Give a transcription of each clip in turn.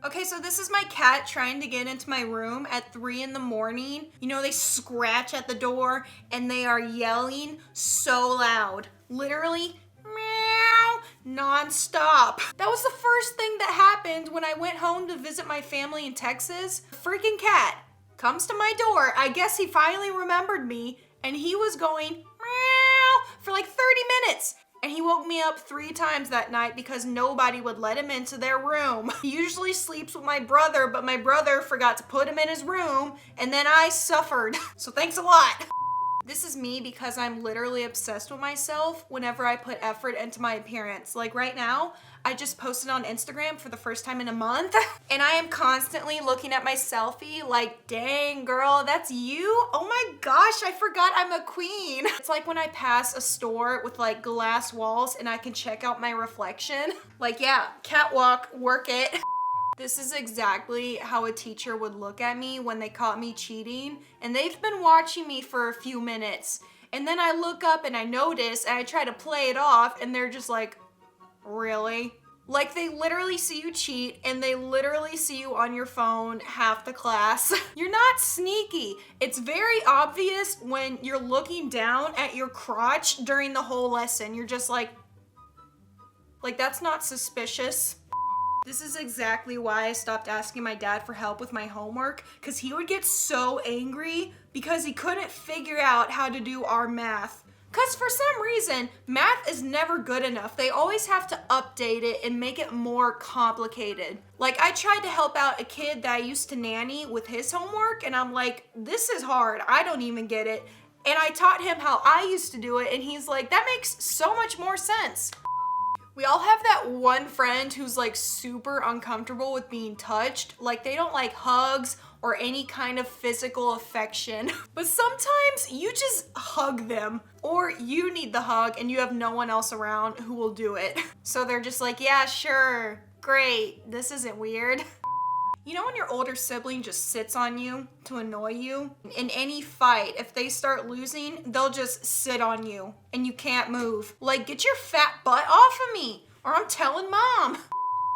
Okay, so this is my cat trying to get into my room at 3 in the morning. You know, they scratch at the door and they are yelling so loud. Literally, meow, non-stop. That was the first thing that happened when I went home to visit my family in Texas. The freaking cat comes to my door. I guess he finally remembered me and he was going meow for like 30 minutes. And he woke me up 3 times that night because nobody would let him into their room. He usually sleeps with my brother, but my brother forgot to put him in his room, and then I suffered. So thanks a lot. This is me because I'm literally obsessed with myself whenever I put effort into my appearance. Like right now, I just posted on Instagram for the first time in a month, and I am constantly looking at my selfie like, dang girl, that's you? Oh my gosh, I forgot I'm a queen. It's like when I pass a store with like glass walls and I can check out my reflection. Like, yeah, catwalk, work it. This is exactly how a teacher would look at me when they caught me cheating, and they've been watching me for a few minutes. And then I look up and I notice and I try to play it off and they're just like, really? Like they literally see you cheat and they literally see you on your phone half the class. You're not sneaky. It's very obvious when you're looking down at your crotch during the whole lesson. You're just like that's not suspicious. This is exactly why I stopped asking my dad for help with my homework, because he would get so angry because he couldn't figure out how to do our math. Because for some reason, math is never good enough. They always have to update it and make it more complicated. Like I tried to help out a kid that I used to nanny with his homework, and I'm like, this is hard. I don't even get it. And I taught him how I used to do it, and he's like, that makes so much more sense. We all have that one friend who's like super uncomfortable with being touched. Like they don't like hugs or any kind of physical affection. But sometimes you just hug them, or you need the hug and you have no one else around who will do it. So they're just like, yeah, sure, great, this isn't weird. You know when your older sibling just sits on you to annoy you? In any fight, if they start losing, they'll just sit on you and you can't move. Like, get your fat butt off of me, or I'm telling mom.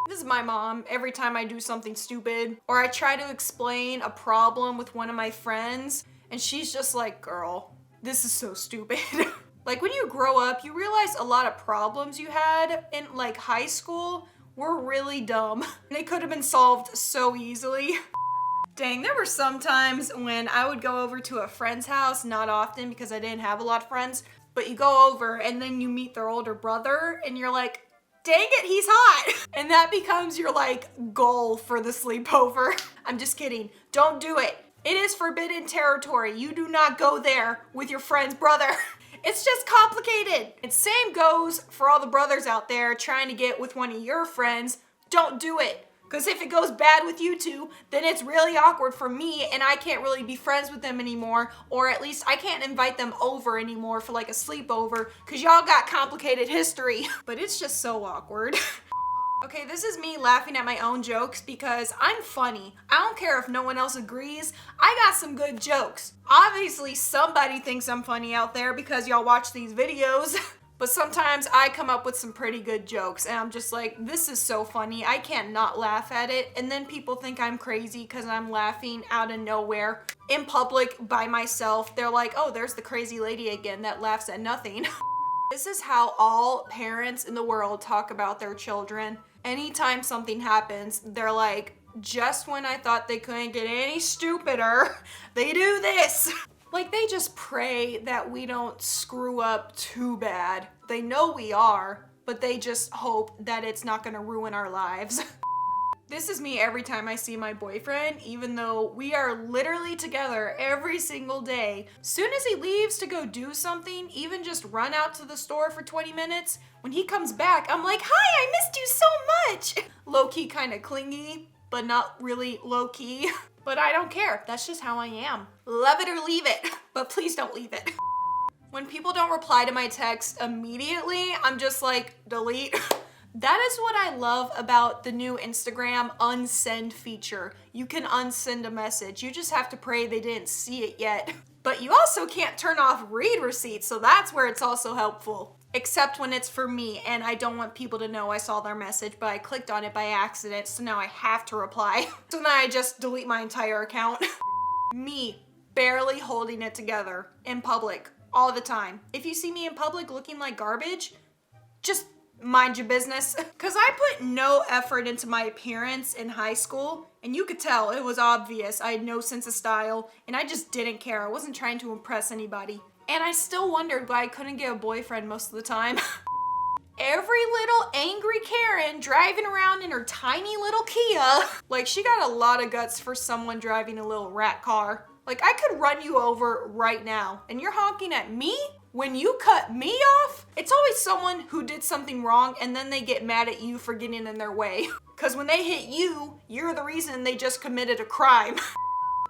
This is my mom every time I do something stupid, or I try to explain a problem with one of my friends, and she's just like, girl, this is so stupid. Like when you grow up, you realize a lot of problems you had in like high school were really dumb. They could have been solved so easily. Dang, there were some times when I would go over to a friend's house, not often because I didn't have a lot of friends, but you go over and then you meet their older brother and you're like, dang it, he's hot. And that becomes your like goal for the sleepover. I'm just kidding. Don't do it. It is forbidden territory. You do not go there with your friend's brother. It's just complicated. And same goes for all the brothers out there trying to get with one of your friends. Don't do it. Because if it goes bad with you two, then it's really awkward for me and I can't really be friends with them anymore, or at least I can't invite them over anymore for like a sleepover because y'all got complicated history. But it's just so awkward. Okay, this is me laughing at my own jokes because I'm funny. I don't care if no one else agrees. I got some good jokes. Obviously, somebody thinks I'm funny out there because y'all watch these videos. But sometimes I come up with some pretty good jokes and I'm just like, this is so funny. I can't not laugh at it. And then people think I'm crazy because I'm laughing out of nowhere in public by myself. They're like, oh, there's the crazy lady again that laughs at nothing. This is how all parents in the world talk about their children. Anytime something happens, they're like, just when I thought they couldn't get any stupider, they do this. Like they just pray that we don't screw up too bad. They know we are, but they just hope that it's not gonna ruin our lives. This is me every time I see my boyfriend, even though we are literally together every single day. Soon as he leaves to go do something, even just run out to the store for 20 minutes, when he comes back, I'm like, hi, I missed you so much. Low-key kind of clingy, but not really low-key. But I don't care, that's just how I am. Love it or leave it, but please don't leave it. When people don't reply to my text immediately, I'm just like, delete. That is what I love about the new Instagram Unsend feature. You can unsend a message. You just have to pray they didn't see it yet. But you also can't turn off read receipts, so that's where it's also helpful. except when it's for me and I don't want people to know I saw their message, but I clicked on it by accident, so now I have to reply. So then I just delete my entire account. Me barely holding it together in public all the time. If you see me in public looking like garbage, just mind your business. Cause I put no effort into my appearance in high school, and you could tell, it was obvious. I had no sense of style, and I just didn't care. I wasn't trying to impress anybody. And I still wondered why I couldn't get a boyfriend most of the time. Every little angry Karen driving around in her tiny little Kia. Like, she got a lot of guts for someone driving a little rat car. Like, I could run you over right now, and you're honking at me? When you cut me off? It's always someone who did something wrong and then they get mad at you for getting in their way. Cause when they hit you, you're the reason they just committed a crime.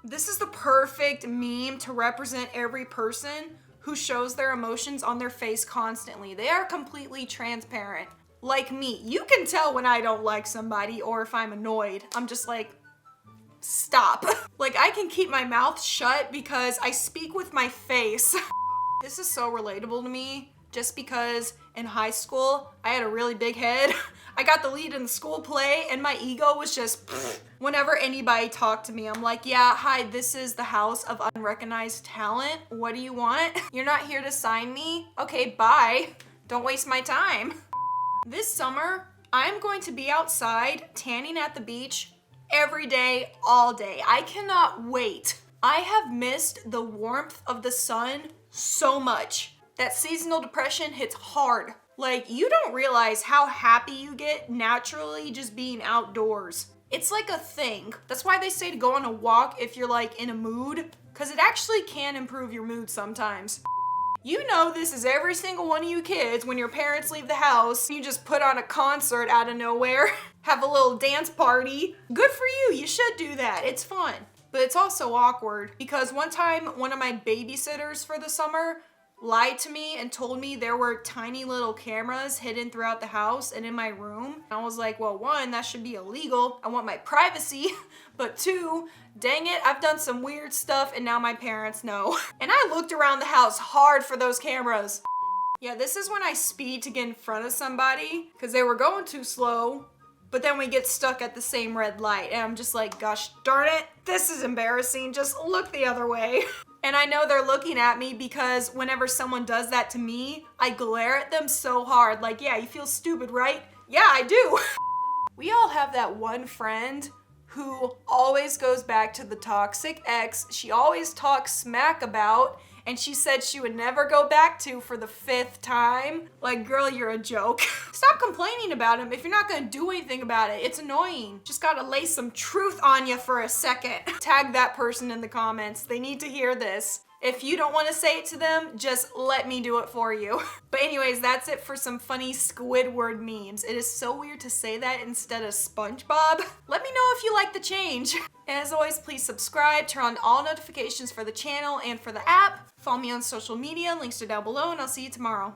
This is the perfect meme to represent every person who shows their emotions on their face constantly. They are completely transparent. Like me, you can tell when I don't like somebody or if I'm annoyed. I'm just like, stop. Like, I can keep my mouth shut because I speak with my face. This is so relatable to me just because in high school, I had a really big head. I got the lead in the school play and my ego was just whenever anybody talked to me, I'm like, yeah, hi, this is the house of unrecognized talent. What do you want? You're not here to sign me? Okay, bye. Don't waste my time. This summer, I'm going to be outside tanning at the beach every day, all day. I cannot wait. I have missed the warmth of the sun so much. That seasonal depression hits hard. Like, you don't realize how happy you get naturally just being outdoors. It's like a thing. That's why they say to go on a walk if you're like in a mood, because it actually can improve your mood sometimes. You know this is every single one of you kids when your parents leave the house, you just put on a concert out of nowhere, have a little dance party. Good for you, you should do that, it's fun. But it's also awkward because one time one of my babysitters for the summer lied to me and told me there were tiny little cameras hidden throughout the house and in my room. I was like, well, one, that should be illegal. I want my privacy. But two, dang it, I've done some weird stuff and now my parents know. And I looked around the house hard for those cameras. Yeah, this is when I speed to get in front of somebody because they were going too slow. But then we get stuck at the same red light and I'm just like, gosh darn it, this is embarrassing. Just look the other way. And I know they're looking at me because whenever someone does that to me, I glare at them so hard. Like, yeah, you feel stupid, right? Yeah, I do. We all have that one friend who always goes back to the toxic ex she always talks smack about and she said she would never go back to for the 5th time. Like, girl, you're a joke. Stop complaining about him if you're not gonna do anything about it. It's annoying. Just gotta lay some truth on you for a second. Tag that person in the comments. They need to hear this. If you don't want to say it to them, just let me do it for you. But anyways, that's it for some funny Squidward memes. It is so weird to say that instead of Spongebob. Let me know if you like the change. And as always, please subscribe, turn on all notifications for the channel and for the app. Follow me on social media, links are down below, and I'll see you tomorrow.